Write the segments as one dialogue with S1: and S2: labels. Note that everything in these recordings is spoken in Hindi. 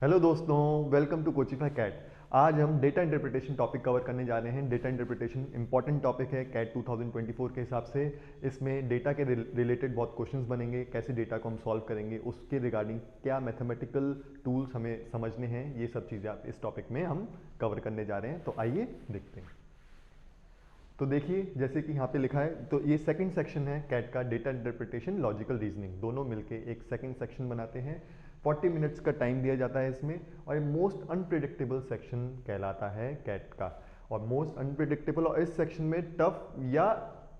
S1: हेलो दोस्तों, वेलकम टू कोचिफाई कैट। आज हम डेटा इंटरप्रिटेशन टॉपिक कवर करने जा रहे हैं। डेटा इंटरप्रिटेशन इंपॉर्टेंट टॉपिक है कैट 2024 के हिसाब से। इसमें डेटा के रिलेटेड बहुत क्वेश्चंस बनेंगे, कैसे डेटा को हम सॉल्व करेंगे, उसके रिगार्डिंग क्या मैथमेटिकल टूल्स हमें समझने हैं, ये सब चीज़ें आप इस टॉपिक में हम कवर करने जा रहे हैं। तो आइए देखते हैं। तो देखिए, जैसे कि यहाँ पे लिखा है, तो ये सेकंड सेक्शन है कैट का, डेटा इंटरप्रिटेशन लॉजिकल रीजनिंग, दोनों मिलके एक सेकंड सेक्शन बनाते हैं। 40 मिनट्स का टाइम दिया जाता है इसमें, और ये मोस्ट अनप्रिडिक्टेबल सेक्शन कहलाता है कैट का। और मोस्ट अनप्रिडिक्टेबल, और इस सेक्शन में टफ या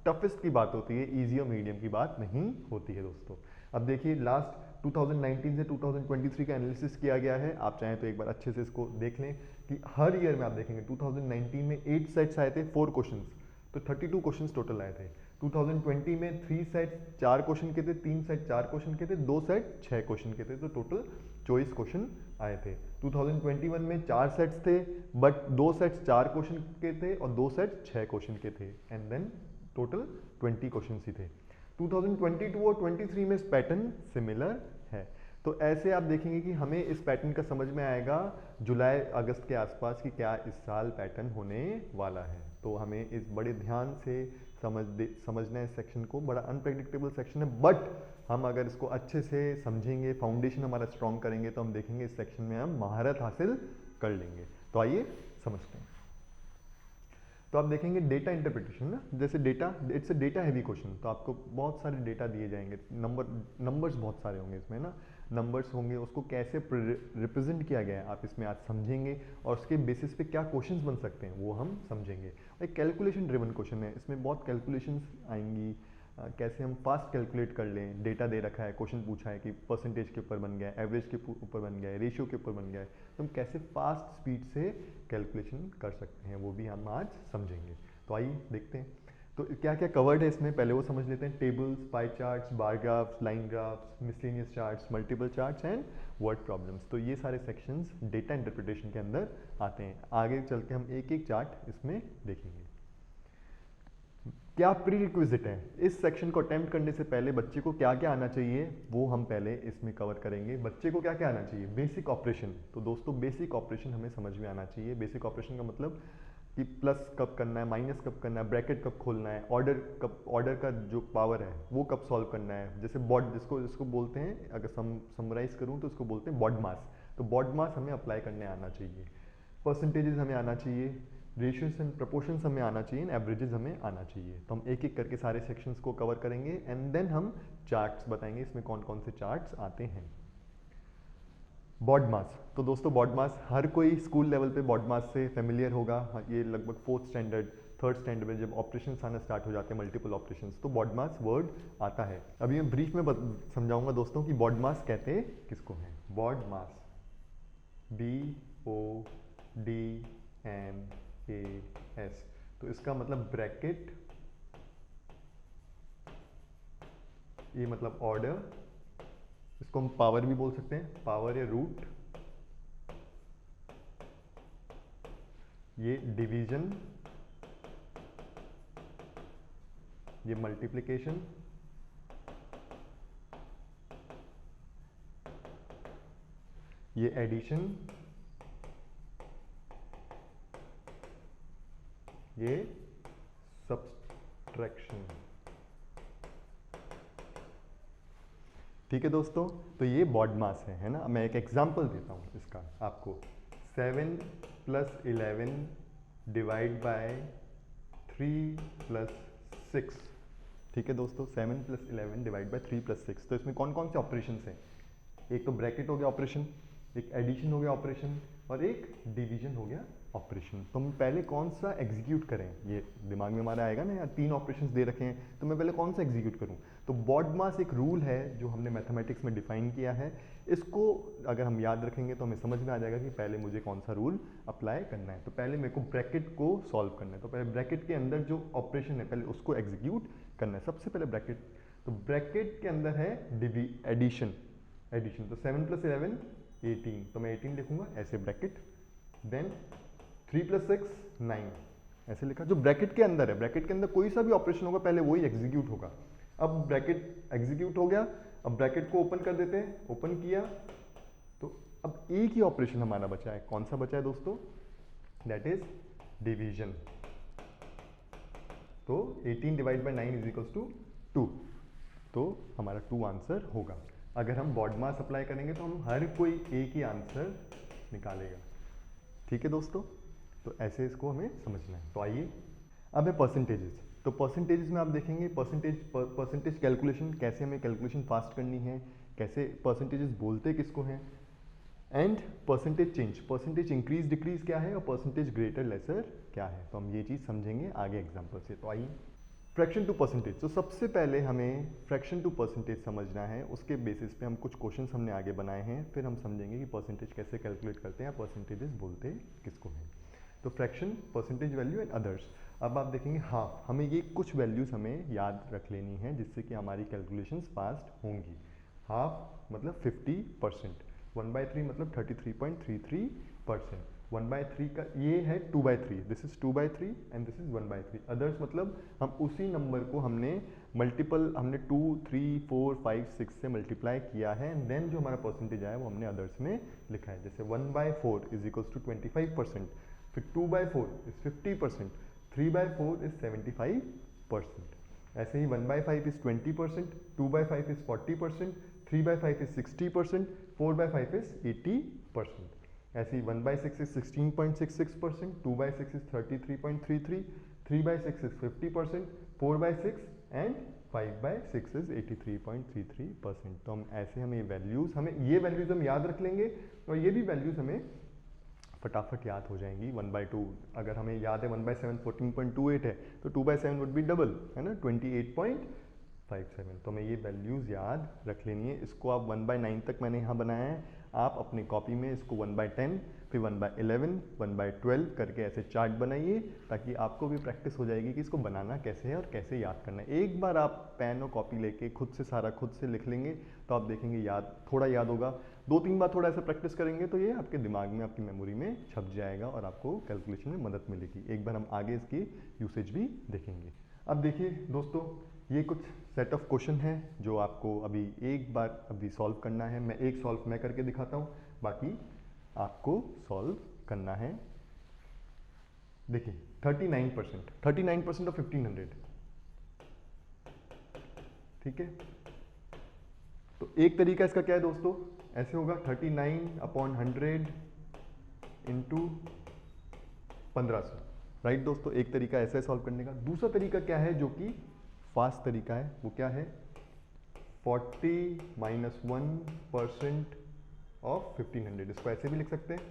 S1: टफेस्ट की बात होती है, ईजी और मीडियम की बात नहीं होती है दोस्तों। अब देखिए, लास्ट 2019 से 2023 का एनालिसिस किया गया है। आप चाहें तो एक बार अच्छे से इसको देख लें कि हर ईयर में आप देखेंगे 2019 में 8 सेट्स आए थे, 4 क्वेश्चंस, तो 32 क्वेश्चंस टोटल आए थे। 2020 में 3 सेट 4 क्वेश्चन के थे, 3 सेट 4 क्वेश्चन के थे, 2 सेट 6 क्वेश्चन के थे, तो टोटल 24 क्वेश्चन आए थे। 2021 में 4 सेट्स थे, बट 2 सेट्स 4 क्वेश्चन के थे और 2 सेट 6 क्वेश्चन के थे, एंड देन टोटल 20 क्वेश्चन ही थे। 2022 और 23 में पैटर्न सिमिलर है। तो ऐसे आप देखेंगे कि हमें इस पैटर्न का समझ में आएगा जुलाई अगस्त के आसपास कि क्या इस साल पैटर्न होने वाला है। तो हमें इस बड़े ध्यान से समझना है इस सेक्शन को। बड़ा अनप्रेडिक्टेबल सेक्शन है, बट हम अगर इसको अच्छे से समझेंगे, फाउंडेशन हमारा स्ट्रॉन्ग करेंगे, तो हम देखेंगे इस सेक्शन में हम महारत हासिल कर लेंगे। तो आइए समझते हैं। तो आप देखेंगे डेटा इंटरप्रिटेशन ना, जैसे data, it's a data heavy question, तो आपको बहुत सारे डेटा दिए जाएंगे, नंबर्स बहुत सारे होंगे इसमें ना, नंबर्स होंगे, उसको कैसे रिप्रेजेंट किया गया है आप इसमें आज समझेंगे, और उसके बेसिस पे क्या क्वेश्चंस बन सकते हैं वो हम समझेंगे। एक कैलकुलेशन ड्रिवन क्वेश्चन है, इसमें बहुत कैलकुलेशंस आएंगी। कैसे हम फास्ट कैलकुलेट कर लें, डेटा दे रखा है, क्वेश्चन पूछा है कि परसेंटेज के ऊपर बन गया है, एवरेज के ऊपर बन गया है, रेशियो के ऊपर बन गया है, तो हम कैसे फास्ट स्पीड से कैलकुलेशन कर सकते हैं, वो भी हम आज समझेंगे। तो आइए देखते हैं। तो क्या क्या कवर्ड है इसमें, पहले वो समझ लेते हैं। Tables, pie charts, bar graphs, line graphs, miscellaneous charts, multiple charts and word problems. तो ये सारे सेक्शंस डेटा इंटरप्रिटेशन के अंदर आते हैं। आगे चल के हम एक एक चार्ट इसमें देखेंगे। क्या प्री रिक्विजिट है, इस सेक्शन को अटेम्प्ट करने से पहले बच्चे को क्या क्या आना चाहिए, वो हम पहले इसमें कवर करेंगे। बच्चे को क्या क्या आना चाहिए, बेसिक ऑपरेशन। तो दोस्तों, बेसिक ऑपरेशन हमें समझ में आना चाहिए। बेसिक ऑपरेशन का मतलब कि प्लस कब करना है, माइनस कब करना है, ब्रैकेट कब खोलना है, ऑर्डर का जो पावर है वो कब सॉल्व करना है। जैसे बॉड, जिसको बोलते हैं, अगर समराइज करूँ तो इसको बोलते हैं बॉड मास। तो बॉड मास हमें अप्लाई करने आना चाहिए। परसेंटेजेस हमें आना चाहिए, रेशियोस एंड प्रपोर्शंस हमें आना चाहिए, एवरेजेस हमें आना चाहिए। तो हम एक एक करके सारे सेक्शंस को कवर करेंगे, एंड देन हम चार्ट्स बताएंगे इसमें कौन कौन से चार्ट्स आते हैं। बॉड मास, तो दोस्तों बॉड मास हर कोई स्कूल लेवल पे बॉड मास से फेमिलियर होगा। ये लगभग 4th स्टैंडर्ड 3rd स्टैंडर्ड में जब ऑपरेशन आना स्टार्ट हो जाते हैं, मल्टीपल ऑपरेशंस, तो बॉड मास वर्ड आता है। अभी मैं ब्रीफ में समझाऊंगा दोस्तों कि बॉड मास कहते किसको हैं। बॉड मास, BODMAS, तो इसका मतलब ब्रैकेट, ये मतलब ऑर्डर, इसको हम पावर भी बोल सकते हैं, पावर या रूट, ये डिवीजन, ये मल्टीप्लिकेशन, ये एडिशन, ये सब्सट्रैक्शन। ठीक है दोस्तों, तो ये बॉड मास है ना। मैं एक एग्जांपल देता हूँ इसका आपको। 7 + 11 डिवाइड बाय 3 + 6। ठीक है दोस्तों, 7 + 11 डिवाइड बाय 3 + 6। तो इसमें कौन कौन से ऑपरेशन हैं, एक तो ब्रैकेट हो गया ऑपरेशन, एक एडिशन हो गया ऑपरेशन, और एक डिवीजन हो गया ऑपरेशन। तो हम पहले कौन सा एग्जीक्यूट करें, ये दिमाग में हमारा आएगा ना यार, 3 ऑपरेशंस दे रखे हैं, तो मैं पहले कौन सा एग्जीक्यूट करूं। तो बॉड मास एक रूल है जो हमने मैथमेटिक्स में डिफाइन किया है। इसको अगर हम याद रखेंगे तो हमें समझ में आ जाएगा कि पहले मुझे कौन सा रूल अप्लाई करना है। तो पहले मेरे को ब्रैकेट को सॉल्व करना है, तो पहले ब्रैकेट के अंदर जो ऑपरेशन है पहले उसको एग्जीक्यूट करना है। सबसे पहले ब्रैकेट, तो ब्रैकेट के अंदर है एडिशन, तो 7 + 11 18, तो मैं 18 लिखूंगा ऐसे ब्रैकेट, देन 3 + 6 9, ऐसे लिखा। जो ब्रैकेट के अंदर है, ब्रैकेट के अंदर कोई सा भी ऑपरेशन होगा पहले वही एग्जीक्यूट होगा। अब ब्रैकेट एग्जीक्यूट हो गया, अब ब्रैकेट को ओपन कर देते हैं, ओपन किया तो अब एक ही ऑपरेशन हमारा बचा है, कौन सा बचा है दोस्तों? That is division. तो 18 divide by 9 is equals to 2, तो हमारा 2 आंसर होगा। अगर हम बॉड मास अप्लाई करेंगे तो हम हर कोई एक ही आंसर निकालेगा। ठीक है दोस्तों, तो ऐसे इसको हमें समझना है। तो आइए अब है परसेंटेजेस। तो परसेंटेजेस में आप देखेंगे परसेंटेज कैलकुलेशन, कैसे हमें कैलकुलेशन फास्ट करनी है, कैसे परसेंटेजेस बोलते किसको हैं, and percentage change, percentage increase decrease क्या है और परसेंटेज ग्रेटर लेसर क्या है। तो हम ये चीज़ समझेंगे आगे एग्जाम्पल से। तो आइए फ्रैक्शन टू परसेंटेज। तो सबसे पहले हमें फ्रैक्शन टू परसेंटेज समझना है, उसके बेसिस पे हम कुछ क्वेश्चंस हमने आगे बनाए हैं, फिर हम समझेंगे कि परसेंटेज कैसे कैलकुलेट करते हैं, परसेंटेजेस बोलते किसको हैं। तो fraction, percentage value and others. अब आप देखेंगे हाफ, हमें ये कुछ वैल्यूज हमें याद रख लेनी है जिससे कि हमारी कैलकुलेशंस फास्ट होंगी। हाफ मतलब 50%, 1/3 मतलब 33.33%, 1/3 का ये है 2/3, this is 2/3 and this is 1/3। Others मतलब हम उसी नंबर को हमने 2, 3, 4, 5, 6 से मल्टीप्लाई किया है एंड देन जो हमारा परसेंटेज आया वो हमने अदर्स में लिखा है। जैसे 1/4 इज इक्वल्स टू 25%, फिर 2/4 इज 50%, 3/4 इज 75%। ऐसे ही 1/5 इज 20%, 2/5 इज 40%, 3/5 इज 60%, 4/5 इज 80%। ऐसे ही 1/6 is 16.66%, 2/6 is 33.33, 3/6 is 50%, 4/6 and 5/6 is 83.33%। तो हम ऐसे हमें ये वैल्यूज हम याद रख लेंगे और ये भी वैल्यूज हमें फटाफट याद हो जाएंगी। 1/2 अगर हमें याद है 1/7 14.28 है तो 2/7 वुड बी डबल, है ना, 28.57। तो हमें ये वैल्यूज़ याद रख लेनी है। इसको आप 1/9 तक मैंने यहाँ बनाया है, आप अपनी कॉपी में इसको 1/10, फिर 1/11, 1/12 करके ऐसे चार्ट बनाइए ताकि आपको भी प्रैक्टिस हो जाएगी कि इसको बनाना कैसे है और कैसे याद करना है। एक बार आप पेन और कॉपी लेके खुद से लिख लेंगे तो आप देखेंगे थोड़ा याद होगा। 2-3 बार थोड़ा ऐसा प्रैक्टिस करेंगे तो ये आपके दिमाग में, आपकी मेमोरी में छप जाएगा और आपको कैलकुलेशन में मदद मिलेगी। एक बार हम आगे इसकी यूसेज भी देखेंगे। अब देखिए दोस्तों, ये कुछ सेट ऑफ क्वेश्चन है जो आपको एक बार सॉल्व करना है। मैं एक सॉल्व मैं करके दिखाता हूँ, बाकी आपको सॉल्व करना है। देखिए 39% ऑफ 1500, ठीक है। तो एक तरीका इसका क्या है दोस्तों, ऐसे होगा 39/100 इंटू 1500, राइट दोस्तों। एक तरीका ऐसा है सॉल्व करने का। दूसरा तरीका क्या है जो कि फास्ट तरीका है, वो क्या है, 40 - 1% ऑफ 1500। इसको ऐसे भी लिख सकते हैं,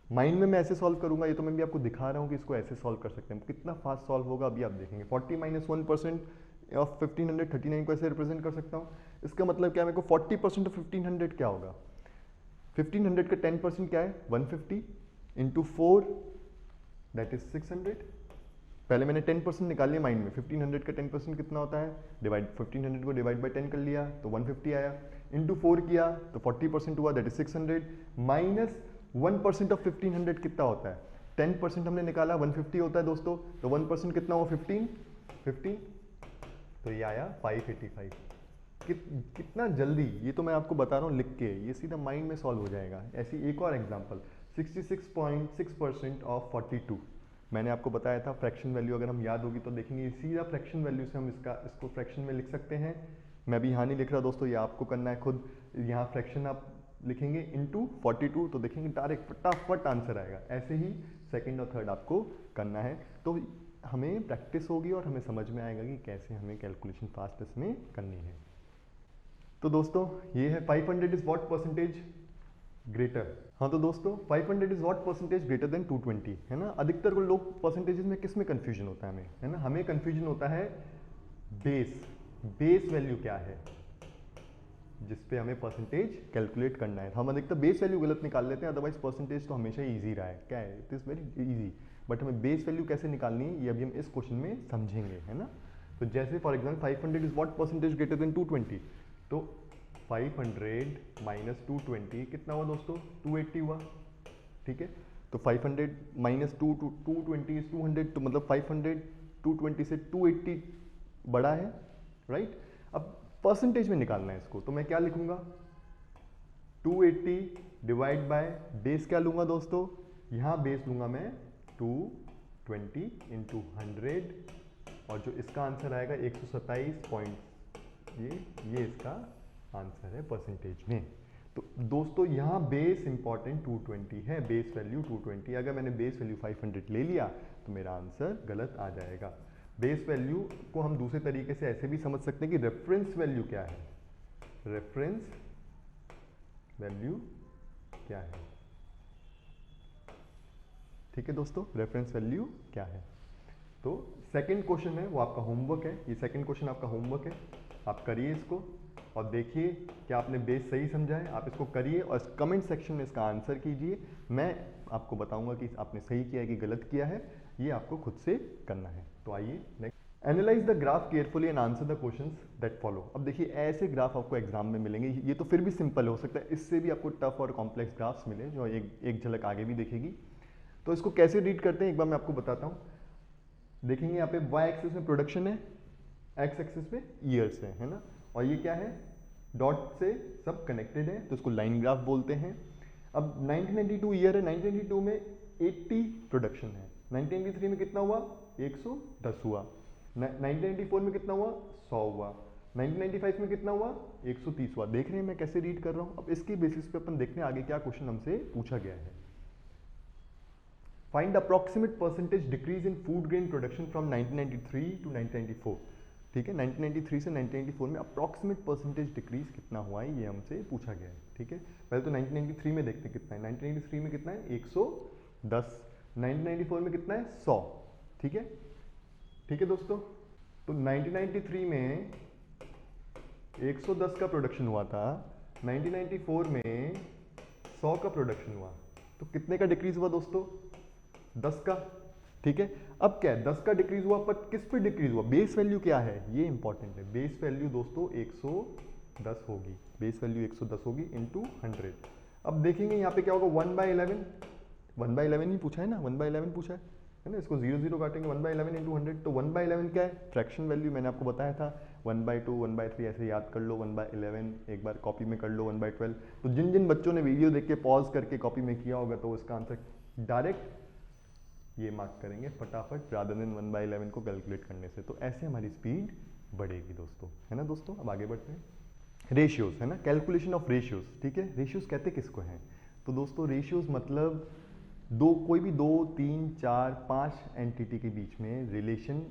S1: माइंड में मैं ऐसे सॉल्व करूंगा, ये तो मैं भी आपको दिखा रहा हूँ कि इसको ऐसे सॉल्व कर सकते हैं। कितना फास्ट सॉल्व होगा अभी आप देखेंगे। 40 - 1% ऑफ 1500, 39 को ऐसे रिप्रेजेंट कर सकता हूँ। इसका मतलब क्या है, मेरे को 40% ऑफ 1500 क्या होगा, 1500 का 10% क्या है, 150 इंटू 4 दैट इज 600। पहले मैंने 10% निकाल लिया माइंड में। 1500 का 10% कितना होता है, 1500 को डिवाइड बाई 10 कर लिया तो 150 आया, इंटू 4 किया तो 40% हुआ, दैट इज 600, माइनस 1% ऑफ 1500 कितना होता है, 10% हमने निकाला 150 होता है दोस्तों, तो 1% कितना हुआ, 15, तो ये आया 585। कितना जल्दी, ये तो मैं आपको बता रहा हूँ लिख के, ये सीधा माइंड में सॉल्व हो जाएगा। ऐसी एक और एग्जांपल, 66.6% ऑफ 42। मैंने आपको बताया था फ्रैक्शन वैल्यू अगर हम याद होगी तो देखेंगे सीधा फ्रैक्शन वैल्यू से हम इसको फ्रैक्शन में लिख सकते हैं। मैं भी यहाँ नहीं लिख रहा दोस्तों, ये आपको करना है खुद। यहाँ फ्रैक्शन आप लिखेंगे इंटू 42 तो देखेंगे डायरेक्ट फटाफट आंसर आएगा। ऐसे ही सेकंड और थर्ड आपको करना है, तो हमें प्रैक्टिस होगी और हमें समझ में आएगा कि कैसे हमें कैलकुलेशन फास्ट इसमें करनी है। तो दोस्तों ये है 500 इज व्हाट परसेंटेज ग्रेटर। हाँ तो दोस्तों 500 is what percentage greater than 220, है ना। अधिकतर को लोग परसेंटेजेस में किस में कंफ्यूजन होता है हमें, है ना, हमें कंफ्यूजन होता है बेस वैल्यू क्या है जिसपे हमें परसेंटेज कैलकुलेट करना है। हम अधिकतर बेस वैल्यू गलत निकाल लेते हैं, अदरवाइज परसेंटेज तो हमेशा इजी रहा है, क्या है, it is very easy. But हमें बेस वैल्यू कैसे निकालनी है ये अभी हम इस क्वेश्चन में समझेंगे, है ना। तो जैसे for example 500 is what percentage greater than 220, तो 500 माइनस 220 कितना हुआ दोस्तों, 280 हुआ, ठीक है। तो 500 माइनस 220 इज 200, तो मतलब 500 220 से 280 बड़ा है, राइट। अब परसेंटेज में निकालना है इसको, तो मैं क्या लिखूंगा, 280 डिवाइड बाय बेस क्या लूँगा दोस्तों, यहाँ बेस लूँगा मैं 220 इंटू 100 और जो इसका आंसर आएगा 127 पॉइंट ये इसका आंसर है परसेंटेज में। तो दोस्तों यहाँ बेस इंपॉर्टेंट 220 है, बेस वैल्यू 220। अगर मैंने बेस वैल्यू 500 ले लिया तो मेरा आंसर गलत आ जाएगा। बेस वैल्यू को हम दूसरे तरीके से ऐसे भी समझ सकते हैं कि रेफरेंस वैल्यू क्या है, रेफरेंस वैल्यू क्या है। ठीक है दोस्तों, रेफरेंस वैल्यू क्या है। तो सेकंड क्वेश्चन है वो आपका होमवर्क है, ये सेकंड क्वेश्चन आपका होमवर्क है, आप करिए इसको और देखिए क्या आपने बेस सही समझा है। आप इसको करिए और कमेंट सेक्शन में इसका आंसर कीजिए। मैं आपको बताऊंगा कि आपने सही किया है कि गलत किया है, ये आपको खुद से करना है। तो आइए next, analyse the graph carefully and answer the questions that follow. अब देखिए ऐसे ग्राफ आपको एग्जाम में मिलेंगे, ये तो फिर भी सिंपल हो सकता है, इससे भी आपको टफ और कॉम्प्लेक्स ग्राफ्स मिले जो एक झलक आगे भी देखेगी। तो इसको कैसे रीड करते हैं एक बार मैं आपको बताता हूँ। देखेंगे यहाँ पे वाई एक्सिस में प्रोडक्शन है, एक्स एक्सिस में ईयर्स है ना, और ये क्या है, डॉट से सब कनेक्टेड है तो इसको लाइन ग्राफ बोलते हैं। अब 1992 ईयर है, 1992 में 80 प्रोडक्शन है, 1993 में कितना हुआ, 110 हुआ, 1994 में कितना हुआ, 100 हुआ, 1995 में कितना हुआ, 130 हुआ। देख रहे हैं मैं कैसे रीड कर रहा हूँ। अब इसके बेसिस पे अपन देखते हैं आगे क्या क्वेश्चन हमसे पूछा गया है। Find approximate percentage decrease in food grain production from 1993 to 1994। ठीक है, 1993 से 1994 में अप्रॉक्सीमेट परसेंटेज डिक्रीज कितना हुआ है ये हमसे पूछा गया है। ठीक है, पहले तो 1993 में देखते हैं कितना है। 1993 में कितना है, 110, 1994 में कितना है, 100। ठीक है, ठीक है दोस्तों, तो 1993 में 110 का प्रोडक्शन हुआ था, 1994 में 100 का प्रोडक्शन हुआ, तो कितने का डिक्रीज हुआ दोस्तों, 10 का। ठीक है, अब क्या है, 10 का डिक्रीज हुआ पर किस पे डिक्रीज हुआ, बेस वैल्यू क्या है, ये इंपॉर्टेंट है। बेस वैल्यू दोस्तों 110 होगी, बेस वैल्यू 110 होगी इंटू 100। अब देखेंगे यहाँ पे क्या होगा, 1/11, 1/11 ही पूछा है ना, 1/11 पूछा है ना, इसको 0 0 काटेंगे, 1/11 इंटू 100, तो 1/11 क्या है, फ्रैक्शन वैल्यू मैंने आपको बताया था, 1/2, 1/3 ऐसे याद कर लो, 1/11 एक बार कॉपी में कर लो, 1/12। तो जिन जिन बच्चों ने वीडियो देख के पॉज करके कॉपी में किया होगा तो उसका आंसर डायरेक्ट ये मार्क करेंगे फटाफट, रादर देन 1/11 को कैलकुलेट करने से। तो ऐसे हमारी स्पीड बढ़ेगी दोस्तों, है ना दोस्तों। अब आगे बढ़ते हैं। रेशियोज है ना, कैलकुलेशन ऑफ रेशियोज। ठीक है, रेशियोज कहते किसको हैं, तो दोस्तों रेशियोज मतलब कोई भी 2, 3, 4, 5 एंटिटी के बीच में रिलेशन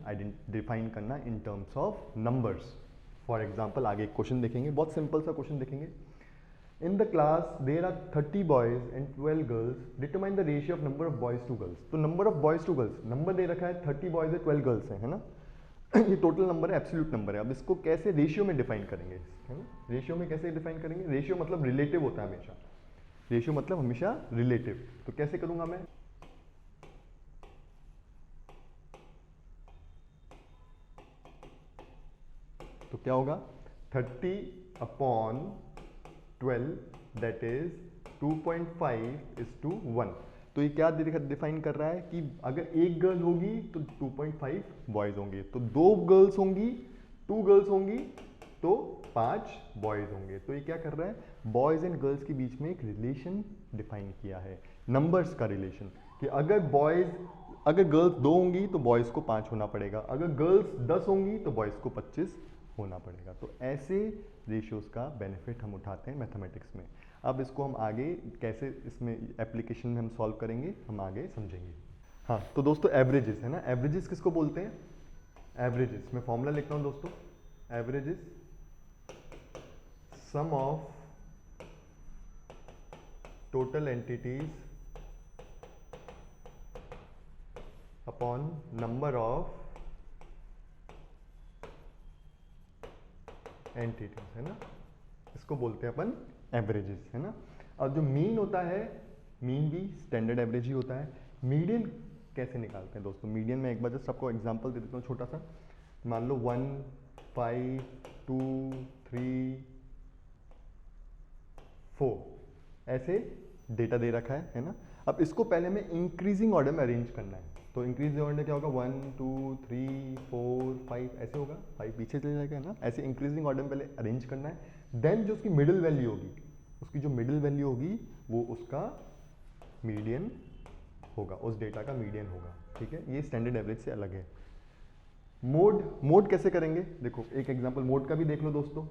S1: डिफाइन करना in terms of numbers. For example आगे एक क्वेश्चन देखेंगे, बहुत सिंपल सा क्वेश्चन देखेंगे। In the class there are 30 boys and 12 girls. Determine the ratio of number of boys to girls. तो number of boys to girls, number दे रखा है 30 boys है 12 girls है ना ये टोटल नंबर है, एब्सोल्यूट नंबर है। अब इसको कैसे रेशियो में डिफाइन करेंगे, है ना, रेशियो में कैसे डिफाइन करेंगे। रेशियो मतलब रिलेटिव होता है हमेशा, रेशियो मतलब हमेशा रिलेटिव। तो कैसे करूंगा मैं, तो क्या होगा, 30/12 दैट इज 2.5:1। तो ये क्या डिफाइन कर रहा है कि अगर एक गर्ल होगी तो 2.5 बॉयज होंगे, तो 2 गर्ल्स होंगी, 2 गर्ल्स होंगी तो 5 बॉयज होंगे। तो ये क्या कर रहा है, बॉयज एंड गर्ल्स के बीच में एक रिलेशन डिफाइन किया है, नंबर्स का रिलेशन, कि अगर गर्ल्स 2 होंगी तो बॉयज को 5 होना पड़ेगा, अगर गर्ल्स 10 होंगी तो बॉयज को 25 होना पड़ेगा। तो ऐसे रेशियोज का बेनिफिट हम उठाते हैं मैथमेटिक्स में। अब इसको हम आगे कैसे इसमें एप्लीकेशन में हम सॉल्व करेंगे, हम आगे समझेंगे। हाँ तो दोस्तों एवरेजेस है ना, एवरेजेस किसको बोलते हैं, एवरेजेस मैं फॉर्मूला लिखता हूँ दोस्तों, averages sum of total entities upon number of entities, है ना, इसको बोलते हैं अपन एवरेजेस, है ना। और जो मीन होता है, मीन भी स्टैंडर्ड एवरेज ही होता है। मीडियन कैसे निकालते हैं दोस्तों, मीडियन में एक बार जस्ट आपको एग्जांपल दे देता हूँ छोटा सा। मान लो 1, 5, 2, 3, 4 ऐसे डेटा दे रखा है ना। अब इसको पहले हमें इंक्रीजिंग ऑर्डर में अरेंज करना है। तो इंक्रीजिंग ऑर्डर क्या होगा, 1, 2, 3, 4, 5 ऐसे होगा, 5 पीछे चले जाएगा ना। ऐसे इंक्रीजिंग ऑर्डर में पहले अरेंज करना है। देन जो उसकी मिडिल वैल्यू होगी, उसकी जो मिडिल वैल्यू होगी वो उसका मीडियन होगा, उस डेटा का मीडियन होगा। ठीक है, ये स्टैंडर्ड एवरेज से अलग है। मोड कैसे करेंगे, देखो एक एग्जांपल मोड का भी देख लो दोस्तों।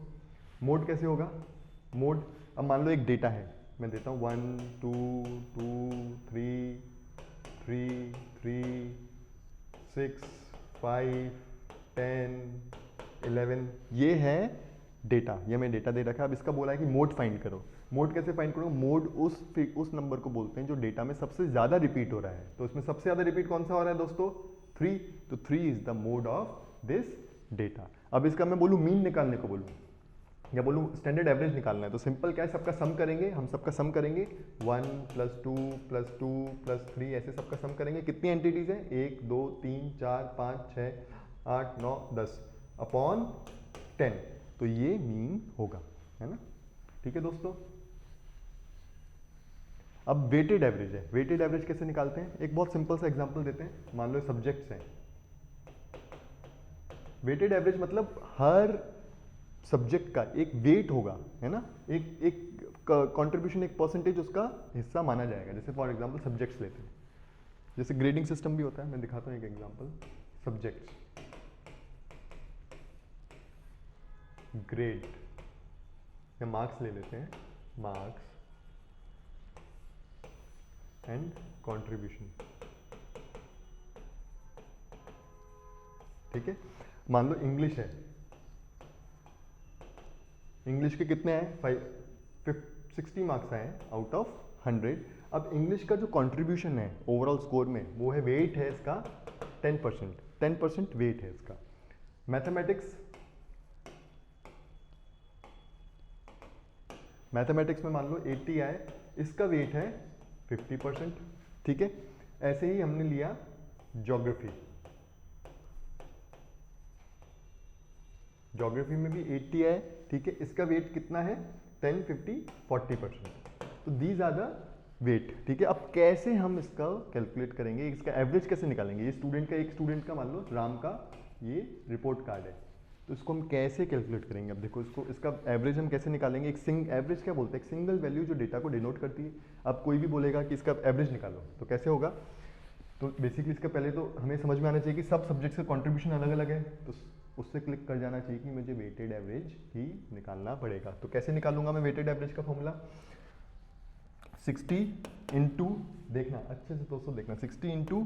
S1: मोड कैसे होगा, मोड अब मान लो एक डेटा है, मैं देता हूँ 1 2 2 3 3 3 6 5 10 11, ये है डेटा, ये मैं डेटा दे रखा है। अब इसका बोला है कि मोड फाइंड करो। मोड कैसे फाइंड करो, मोड उस नंबर को बोलते हैं जो डेटा में सबसे ज्यादा रिपीट हो रहा है। तो इसमें सबसे ज्यादा रिपीट कौन सा हो रहा है दोस्तों, 3, तो 3 is the mode of this data. अब इसका मैं बोलूँ मीन निकालने को बोलूँ या बोलूँ स्टैंडर्ड एवरेज निकालना है, तो सिंपल क्या है, सबका सम करेंगे, हम सबका सम करेंगे 1 + 2 + 2 + 3 ऐसे सबका सम करेंगे। कितनी एंटिटीज है, 1 2 3 4 5 6 8 9 10 अपॉन 10, तो ये मीन होगा, है ना। ठीक है दोस्तों, अब वेटेड एवरेज है। वेटेड एवरेज कैसे निकालते हैं, एक बहुत सिंपल सा एग्जांपल देते हैं। मान लो सब्जेक्ट्स हैं, वेटेड एवरेज मतलब हर सब्जेक्ट का एक वेट होगा, है ना, एक कंट्रीब्यूशन, एक परसेंटेज उसका हिस्सा माना जाएगा। जैसे फॉर एग्जांपल सब्जेक्ट्स लेते हैं, जैसे ग्रेडिंग सिस्टम भी होता है, मैं दिखाता हूँ एक एग्जांपल। सब्जेक्ट्स, ग्रेड या मार्क्स ले लेते हैं, मार्क्स एंड कंट्रीब्यूशन। ठीक है, मान लो इंग्लिश है, इंग्लिश के कितने आए, 60 मार्क्स आए आउट ऑफ 100। अब इंग्लिश का जो कंट्रीब्यूशन है ओवरऑल स्कोर में, वो है, वेट है इसका 10%, 10% वेट है इसका। मैथमेटिक्स, मैथमेटिक्स में मान लो 80 आए, इसका वेट है 50%। ठीक है, ऐसे ही हमने लिया ज्योग्राफी, ज्योग्राफी में भी 80 आए, ठीक है, इसका वेट कितना है 10 50 40%। तो दीज आर द वेट। ठीक है, अब कैसे हम इसका कैलकुलेट करेंगे, इसका एवरेज कैसे निकालेंगे। ये स्टूडेंट का, एक स्टूडेंट का मान लो राम का ये रिपोर्ट कार्ड है, तो इसको हम कैसे कैलकुलेट करेंगे। अब देखो इसको, इसका एवरेज हम कैसे निकालेंगे। एक एवरेज क्या बोलते हैं, एक सिंगल वैल्यू जो डेटा को डिनोट करती है। अब कोई भी बोलेगा कि इसका एवरेज निकालो, तो कैसे होगा, तो बेसिकली इसका पहले तो हमें समझ में आना चाहिए कि सब सब्जेक्ट्स का कॉन्ट्रीब्यूशन अलग अलग है, तो उससे क्लिक कर जाना चाहिए कि मुझे वेटेड एवरेज ही निकालना पड़ेगा। तो कैसे निकालूंगा मैं वेटेड एवरेज का फॉर्मूला, 60 इंटू, देखना अच्छे से दोस्तों देखना, 60 इंटू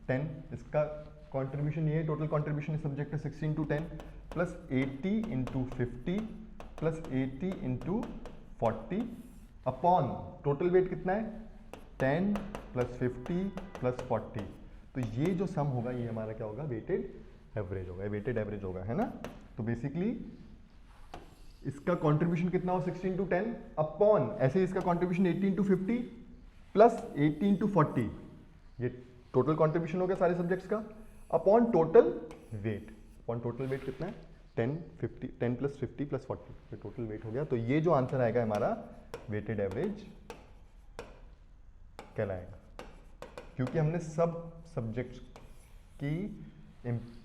S1: 10, इसका कॉन्ट्रीब्यूशन ये है, टोटल कॉन्ट्रीब्यूशन इस सब्जेक्ट का 60 into 10 plus 80 into 50 plus 80 into 40 upon total weight कितना है 10 प्लस 50 प्लस 40। तो ये जो सम होगा ये हमारा क्या होगा, वेटेड एवरेज होगा, वेटेड एवरेज होगा, है ना। तो बेसिकली इसका कंट्रीब्यूशन कितना हो 60 इंटू 10 अपॉन, ऐसे इसका कंट्रीब्यूशन 80 इंटू 50 प्लस 80 इंटू 40, ये टोटल कंट्रीब्यूशन हो गया सारे सब्जेक्ट्स का, upon total weight. Upon total weight कितना है 10 प्लस 50 प्लस 40, ये टोटल वेट हो गया। तो ये जो आंसर आएगा हमारा वेटेड एवरेज कहलाएगा, क्योंकि हमने सब सब्जेक्ट्स की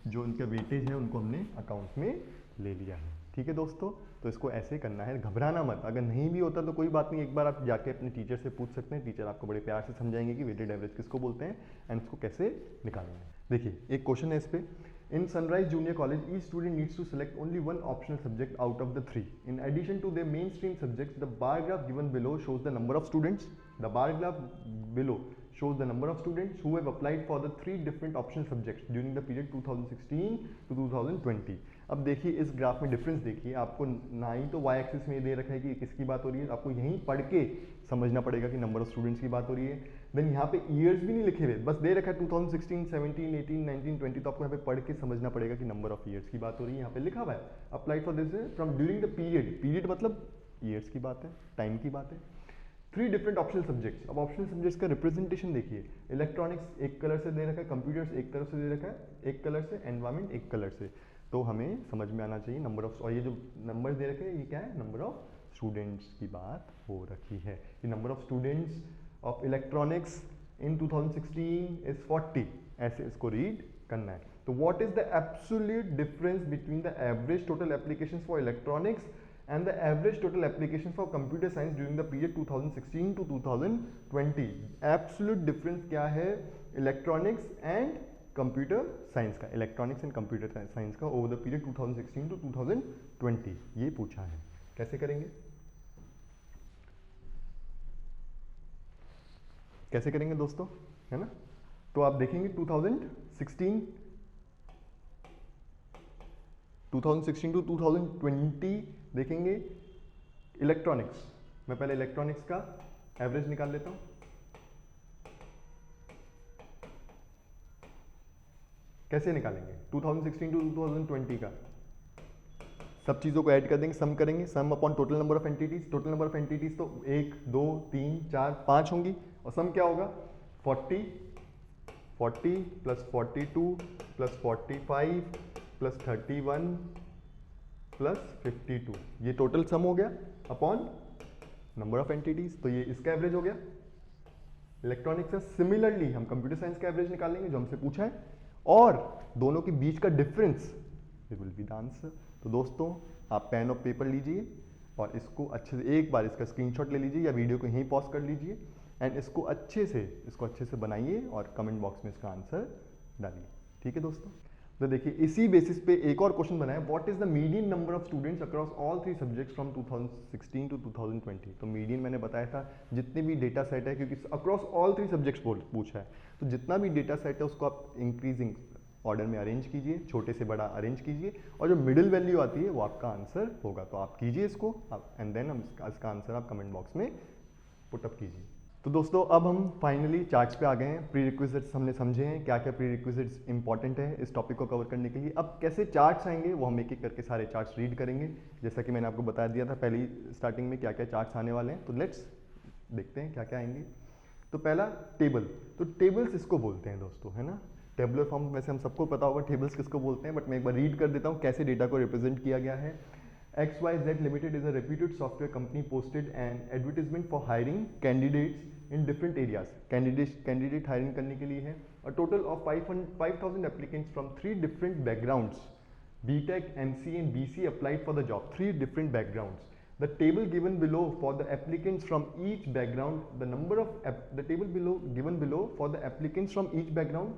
S1: जो उनका वेटेज है उनको हमने अकाउंट में ले लिया है। ठीक है दोस्तों, तो इसको ऐसे करना है, घबराना मत। अगर नहीं भी होता तो कोई बात नहीं, एक बार आप जाके अपने टीचर से पूछ सकते हैं, टीचर आपको बड़े प्यार से समझाएंगे कि वेटेड एवरेज किसको बोलते हैं एंड इसको कैसे निकालना है। देखिए एक क्वेश्चन है इस पे, in Sunrise Junior College each student needs to select only one optional subject out of the 3 in addition to their main stream subjects. The bar graph given below shows the number of students. The bar graph below shows the number of students who have applied for the 3 different optional subjects during the period 2016 to 2020. अब देखिए इस ग्राफ में डिफरेंस देखिए, आपको ना ही तो वाई एक्सिस में दे रखा है कि किसकी बात हो रही है, आपको यहीं पढ़ के समझना पड़ेगा कि नंबर ऑफ स्टूडेंट्स की बात हो रही है। देन यहाँ पे ईयर्स भी नहीं लिखे हुए, बस दे रखा है 2016, 17, 18, 19, 20, तो आपको यहाँ पे पढ़ के समझना पड़ेगा कि नंबर ऑफ ईयर्स की बात हो रही है। यहाँ पे लिखा हुआ है apply for this from during the period, period मतलब ईयर्स की बात है, टाइम की बात है। 3 डिफरेंट ऑप्शनल सब्जेक्ट्स। अब ऑप्शनल सब्जेक्ट्स का रिप्रेजेंटेशन देखिए, इलेक्ट्रॉनिक्स एक कलर से दे रखा है, कंप्यूटर्स एक तरफ से दे रखा है एक कलर से, एनवायरमेंट एक कलर से। तो हमें समझ में आना चाहिए नंबर ऑफ, और ये जो नंबर दे रखे हैं ये क्या है, नंबर ऑफ स्टूडेंट्स की बात हो रखी है। ये number of students of electronics in 2016 is 40, ऐसे इसको रीड करना है। तो what is the absolute difference between the average total applications for electronics and the average total application for computer science during the period 2016 to 2020. Absolute difference क्या है इलेक्ट्रॉनिक्स एंड कंप्यूटर साइंस का, इलेक्ट्रॉनिक्स एंड कंप्यूटर साइंस का ओवर द पीरियड 2016 टू 2020, ये पूछा है। कैसे करेंगे, कैसे करेंगे दोस्तों, है ना। तो आप देखेंगे 2016 टू 2020 देखेंगे इलेक्ट्रॉनिक्स। मैं पहले इलेक्ट्रॉनिक्स का एवरेज निकाल लेता हूं। कैसे निकालेंगे 2016 टू 2020 का, सब चीज़ों को ऐड कर देंगे, सम करेंगे, सम upon total number of entities. Total number of entities तो 1 2 3 4 5 होंगी, और सम क्या होगा 40 प्लस 42 प्लस 45 प्लस 31 प्लस 52, ये टोटल सम हो गया अपॉन नंबर ऑफ एंटिटीज। तो ये इसका एवरेज हो गया इलेक्ट्रॉनिक्स से। सिमिलरली हम कंप्यूटर साइंस का एवरेज निकालेंगे जो हमसे पूछा है, और दोनों के बीच का difference it will be the answer. तो दोस्तों आप पेन और पेपर लीजिए और इसको अच्छे से एक बार इसका स्क्रीनशॉट ले लीजिए या वीडियो को यहीं पॉज कर लीजिए एंड इसको अच्छे से बनाइए और कमेंट बॉक्स में इसका आंसर डालिए। ठीक है दोस्तों, तो देखिए इसी बेसिस पे एक और क्वेश्चन बनाया, what is the median number of students across all 3 subjects from 2016 to 2020। तो मीडियन मैंने बताया था जितने भी डेटा सेट है, क्योंकि अक्रॉस ऑल 3 सब्जेक्ट्स पूछा है, तो जितना भी डेटा सेट है उसको आप इंक्रीजिंग ऑर्डर में अरेंज कीजिए, छोटे से बड़ा अरेंज कीजिए, और जो मिडिल वैल्यू आती है वो आपका आंसर होगा। तो आप कीजिए इसको एंड देन हम इसका आंसर आप कमेंट बॉक्स में पुटअप कीजिए। तो दोस्तों अब हम फाइनली चार्ट्स पे आ गए हैं। प्री रिक्विजिट्स हमने समझे हैं, क्या क्या प्री रिक्विजिट्स इंपॉर्टेंट है इस टॉपिक को कवर करने के लिए। अब कैसे चार्ट्स आएंगे वो हम एक एक करके सारे चार्ट्स रीड करेंगे, जैसा कि मैंने आपको बता दिया था पहली स्टार्टिंग में क्या क्या चार्ट्स आने वाले हैं। तो लेट्स देखते हैं क्या क्या आएंगे। तो पहला टेबल, तो टेबल्स इसको बोलते हैं दोस्तों, है ना। टेबुलर फॉर्म वैसे हम सबको पता होगा टेबल्स किसको बोलते हैं, बट मैं एक बार रीड कर देता हूँ कैसे डेटा को रिप्रेजेंट किया गया है। XYZ Limited is a reputed software company posted an advertisement for hiring candidates in different areas. Candidate hiring करने के लिए है। A total of 5,000 applicants from 3 different backgrounds, BTech, MC and BC applied for the job. 3 different backgrounds. The table given below for the applicants from each background, the table given below for the applicants from each background,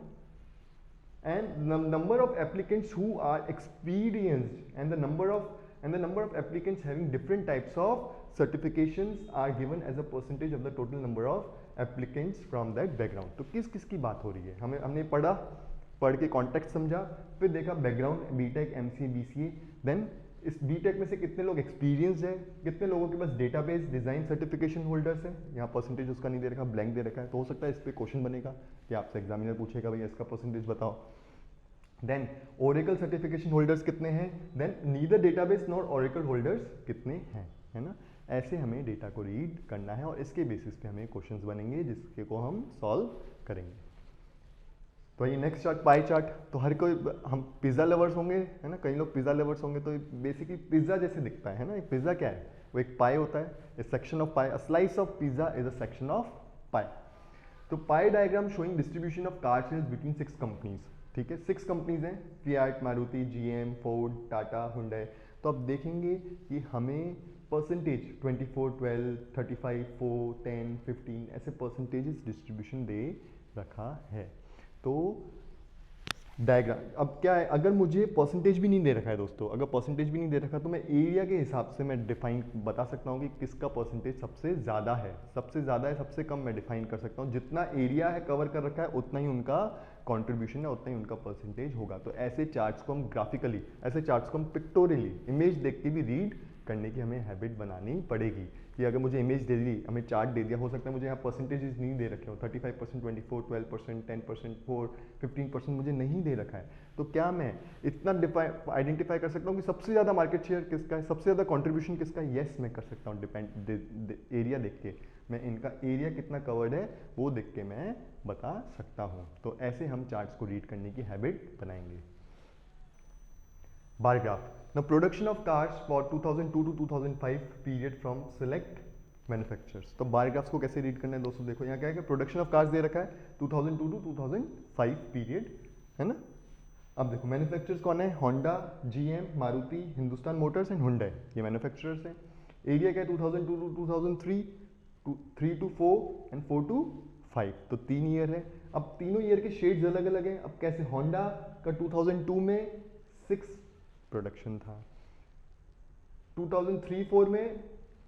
S1: and the number of applicants who are experienced and the number of applicants having different types of certifications are given as a percentage of the total number of applicants from that background. तो किस की बात हो रही है, हमने पढ़ के कॉन्टेक्स्ट समझा, फिर देखा background BTech MCA BCA, then इस बीटेक में से कितने लोग एक्सपीरियंस है, कितने लोगों के पास डेटाबेस डिजाइन सर्टिफिकेशन होल्डर्स है। यहाँ परसेंटेज उसका नहीं दे रखा, ब्लैंक दे रखा है, तो हो सकता है इस पर क्वेश्चन बनेगा कि आपसे एग्जामिनर पूछेगा भैया इसका परसेंटेज बताओ। देन ओरेकल सर्टिफिकेशन होल्डर्स कितने हैं, then neither database nor Oracle holders कितने हैं, है ना। ऐसे हमें डेटा को रीड करना है और इसके बेसिस पे हमें क्वेश्चंस बनेंगे जिसके को हम सॉल्व करेंगे। तो ये नेक्स्ट चार्ट पाई चार्ट, तो हर कोई हम पिज़्ज़ा लवर्स होंगे, है ना, कई लोग पिज़्ज़ा लवर्स होंगे, तो बेसिकली पिज़्ज़ा जैसे दिखता है ना। एक पिज़्ज़ा क्या है, वो एक पाई होता है, a section of pie, a slice of pizza is a section of pie. तो pie diagram showing distribution of car sales between 6 companies, ठीक है, 6 कंपनीज हैं, Fiat, Maruti, GM, Ford, Tata, Hyundai. तो अब देखेंगे कि हमें परसेंटेज 24, 12, 35, 4, 10, 15 ऐसे परसेंटेजेस डिस्ट्रीब्यूशन दे रखा है। तो डायग्राम अब क्या है, अगर मुझे परसेंटेज भी नहीं दे रखा है दोस्तों, अगर परसेंटेज भी नहीं दे रखा तो मैं एरिया के हिसाब से मैं डिफाइन बता सकता हूँ कि किसका परसेंटेज सबसे ज़्यादा है, सबसे कम मैं डिफाइन कर सकता हूँ। जितना एरिया है कवर कर रखा है उतना ही उनका कंट्रीब्यूशन है, उतना ही उनका परसेंटेज होगा। तो ऐसे चार्ट्स को हम ग्राफिकली, ऐसे चार्ट्स को हम पिक्टोरियली इमेज देख के भी रीड करने की हमें हैबिट बनानी पड़ेगी कि अगर मुझे इमेज दे दी, हमें चार्ट दे दिया, हो सकता है मुझे यहाँ परसेंटेजेस नहीं दे रखे हो, 35%, 24, 12%, 10%, 4, 15% मुझे नहीं दे रखा है, तो क्या मैं इतना आइडेंटिफाई कर सकता हूँ कि सबसे ज़्यादा मार्केट शेयर किसका है, सबसे ज़्यादा कंट्रीब्यूशन किसका है? यस, मैं कर सकता हूँ। डिपेंड एरिया देख के, मैं इनका एरिया कितना कवर्ड है वो देख के मैं बता सकता हूँ। तो ऐसे हम चार्ट्स को रीड करने की हैबिट बनाएंगे। Bar graph, the production of cars for 2002 to 2005 period from select manufacturers। तो बार ग्राफ्स को कैसे रीड करना है दोस्तों, देखो यहाँ क्या है कि प्रोडक्शन ऑफ कार्स दे रखा है 2002 to 2005 पीरियड, है ना। अब देखो मैन्युफैक्चरर्स कौन है, Honda, GM, Maruti, Hindustan Motors and Hyundai, ये मैन्युफैक्चरर्स हैं। एरिया क्या है, 2002 टू 2003, 3 टू 4 एंड 4 टू 5, तो 3 ईयर है। अब तीनों ईयर के शेड्स अलग अलग हैं। अब कैसे, होंडा का 2002 में 6 प्रोडक्शन था, 2003-4 में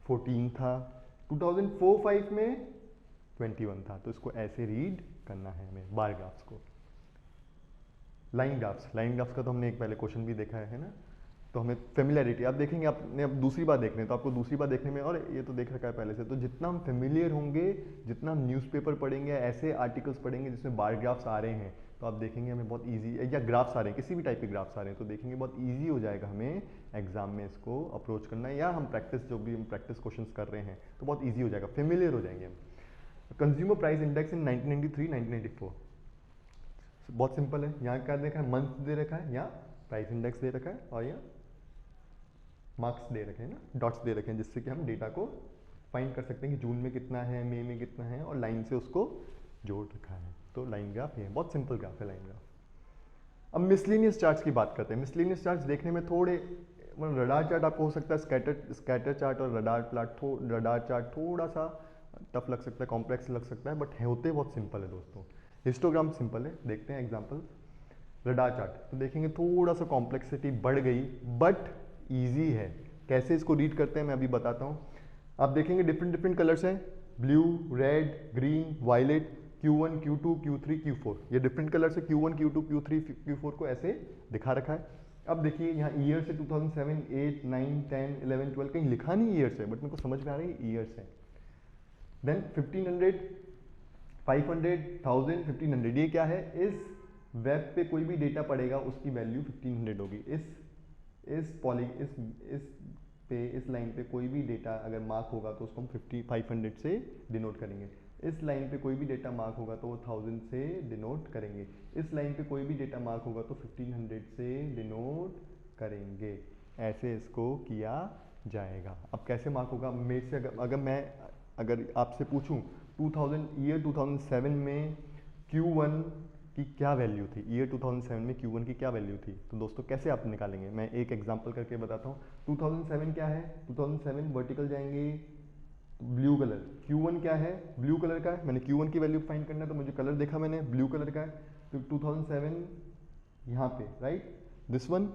S1: 14 था, 2004-5 में 21 था। तो इसको ऐसे रीड करना है हमें, बार ग्राफ्स को। लाइन ग्राफ्स का तो हमने एक पहले क्वेश्चन भी देखा है ना, तो हमें फेमिलियरिटी, आप देखेंगे, आपने अब दूसरी बार देखने, तो आपको दूसरी बार देखने में, और ये तो देख रखा है पहले से, तो जितना हम फेमिलियर होंगे, जितना हम न्यूज़पेपर पढ़ेंगे, ऐसे आर्टिकल्स पढ़ेंगे जिसमें बार ग्राफ्स आ रहे हैं, तो आप देखेंगे हमें बहुत इजी, या ग्राफ्स आ रहे हैं, किसी भी टाइप के ग्राफ्स आ रहे हैं, तो देखेंगे बहुत इजी हो जाएगा हमें एग्जाम में इसको अप्रोच करना, या हम प्रैक्टिस, जो भी हम प्रैक्टिस क्वेश्चन कर रहे हैं, तो बहुत ईजी हो जाएगा, फेमिलियर हो जाएंगे हम। कंज्यूमर प्राइस इंडेक्स इन 1993-1994, बहुत सिंपल है। यहाँ क्या देखा है, मंथ दे रखा है, यहाँ प्राइस इंडेक्स दे रखा है, और यहाँ मार्क्स दे रखे हैं ना, डॉट्स दे रखे हैं, जिससे कि हम डेटा को फाइंड कर सकते हैं कि जून में कितना है, मई में कितना है, और लाइन से उसको जोड़ रखा है। तो लाइन ग्राफ ये बहुत सिंपल ग्राफ है, लाइन ग्राफ। अब मिसलिनियस चार्ट्स की बात करते हैं। मिसलिनियस चार्ट्स देखने में थोड़े, रडार चार्ट आपको हो सकता है स्कैटर चार्ट और रडार चार्ट थोड़ा सा टफ लग सकता है, कॉम्प्लेक्स लग सकता है, बट होते बहुत सिंपल है दोस्तों। हिस्टोग्राम सिंपल है, देखते हैं एग्जाम्पल। रडार चार्ट तो देखेंगे थोड़ा सा कॉम्प्लेक्सिटी बढ़ गई, बट ईजी है। कैसे इसको रीड करते हैं मैं अभी बताता हूँ। आप देखेंगे डिफरेंट कलर्स हैं, blue, red, green, violet, Q1, Q2, Q3, Q4, ये डिफरेंट कलर्स है। Q1, Q2, Q3, Q4 को ऐसे दिखा रखा है। अब देखिए यहाँ ईयर्स है 2007, 8, 9, 10, 11, 12, कहीं लिखा नहीं ईयर्स है, बट मेरे को समझ में आ रही है ईयर्स है। देन 1500, 500, 1000, 1500, ये क्या है, इस वेब पे कोई भी डेटा पड़ेगा उसकी वैल्यू 1500 होगी। इस लाइन पे कोई भी डेटा अगर मार्क होगा तो उसको हम 500 से डिनोट करेंगे। इस लाइन पे कोई भी डेटा मार्क होगा तो वो 1000 से डिनोट करेंगे। इस लाइन पे कोई भी डेटा मार्क होगा तो 1500 से डिनोट करेंगे। ऐसे इसको किया जाएगा। अब कैसे मार्क होगा, मेरे से अगर आपसे पूछूं 2007 में Q1 की क्या वैल्यू थी, ईयर 2007 में Q1 की क्या वैल्यू थी, तो दोस्तों कैसे आप निकालेंगे, मैं एक एग्जांपल करके बताता हूँ। 2007 क्या है, 2007 वर्टिकल जाएंगे, ब्लू कलर, Q1 क्या है, ब्लू कलर का है, मैंने Q1 की वैल्यू फाइंड करना है तो मुझे कलर देखा मैंने, ब्लू कलर का है, तो 2007 यहाँ पे, राइट, दिस वन।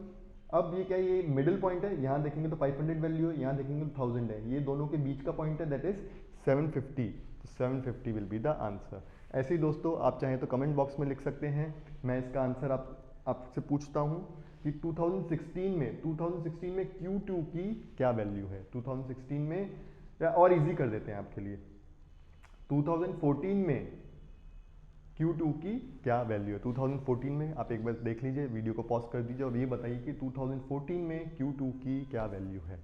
S1: अब ये क्या है, ये मिडिल पॉइंट है, यहाँ देखेंगे तो 500 वैल्यू है, यहाँ देखेंगे तो 1000 है, ये दोनों के बीच का पॉइंट है, दैट इज 750, तो 750 विल बी द आंसर। ऐसे ही दोस्तों आप चाहें तो कमेंट बॉक्स में लिख सकते हैं, मैं इसका आंसर आपसे पूछता हूँ कि 2016 में Q2 की क्या वैल्यू है, 2016 में, या और इजी कर देते हैं आपके लिए, 2014 में Q2 की क्या वैल्यू है। 2014 में आप एक बार देख लीजिए, वीडियो को पॉज कर दीजिए और ये बताइए कि 2014 में Q2 की क्या वैल्यू है।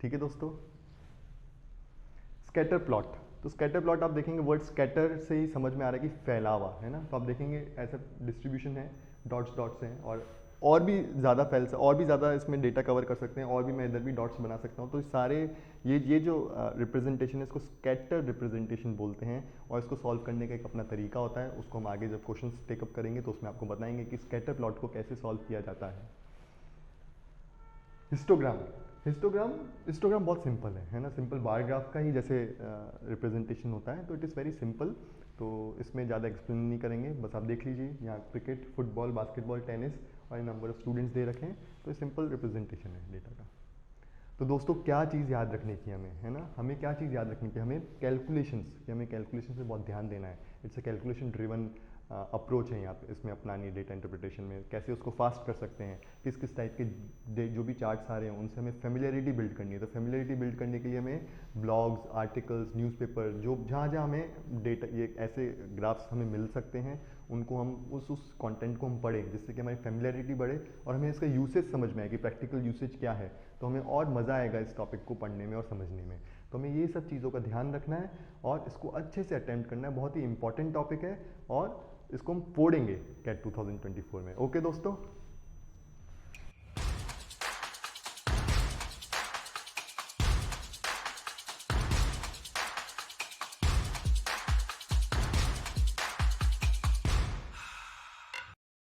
S1: ठीक है दोस्तों। स्कैटर प्लॉट, तो स्कैटर प्लॉट आप देखेंगे, वर्ड स्कैटर से ही समझ में आ रहा है कि फैला हुआ है ना, तो आप देखेंगे ऐसा डिस्ट्रीब्यूशन है, डॉट्स हैं, और भी ज़्यादा और भी ज़्यादा इसमें डेटा कवर कर सकते हैं, और भी मैं इधर भी डॉट्स बना सकता हूँ। तो सारे ये जो रिप्रेजेंटेशन है इसको स्कैटर रिप्रेजेंटेशन बोलते हैं, और इसको सॉल्व करने का एक अपना तरीका होता है, उसको हम आगे जब क्वेश्चन टेकअप करेंगे तो उसमें आपको बताएंगे कि स्कैटर प्लॉट को कैसे सॉल्व किया जाता है। हिस्टोग्राम बहुत सिंपल है ना, सिंपल बार ग्राफ का ही जैसे रिप्रेजेंटेशन होता है, तो इट इज़ वेरी सिंपल, तो इसमें ज़्यादा एक्सप्लेन नहीं करेंगे, बस आप देख लीजिए यहाँ क्रिकेट, फुटबॉल, बास्केटबॉल, टेनिस और नंबर ऑफ स्टूडेंट्स दे रखे हैं, तो ये सिंपल रिप्रेजेंटेशन है डेटा का। तो दोस्तों क्या चीज़ याद रखनी थी हमें, है ना, हमें क्या चीज़ याद रखनी थी, हमें कैलकुलेशंस, कि हमें कैलकुलेशन पे बहुत ध्यान देना है। It's a calculation driven approach है यहाँ पे, इसमें अपनानी है डेटा इंटरप्रिटेशन में, कैसे उसको फास्ट कर सकते हैं, किस टाइप के जो भी चार्ट्स आ रहे हैं उनसे हमें फेमिलियरिटी बिल्ड करनी है। तो फेमिलियरिटी बिल्ड करने के लिए हमें ब्लॉग्स, आर्टिकल्स, न्यूज़पेपर, जो जहाँ हमें डेटा, ये ऐसे ग्राफ्स हमें मिल सकते हैं, उनको हम उस कंटेंट को हम पढ़ें, जिससे कि हमारी फेमिलियरिटी बढ़े और हमें इसका यूसेज समझ में आए कि प्रैक्टिकल यूसेज क्या है, तो हमें और मज़ा आएगा इस टॉपिक को पढ़ने में और समझने में। तो हमें ये सब चीज़ों का ध्यान रखना है और इसको अच्छे से अटेम्प्ट करना है, बहुत ही इंपॉर्टेंट टॉपिक है और इसको हम फोड़ेंगे कैट 2024 में। ओके दोस्तों।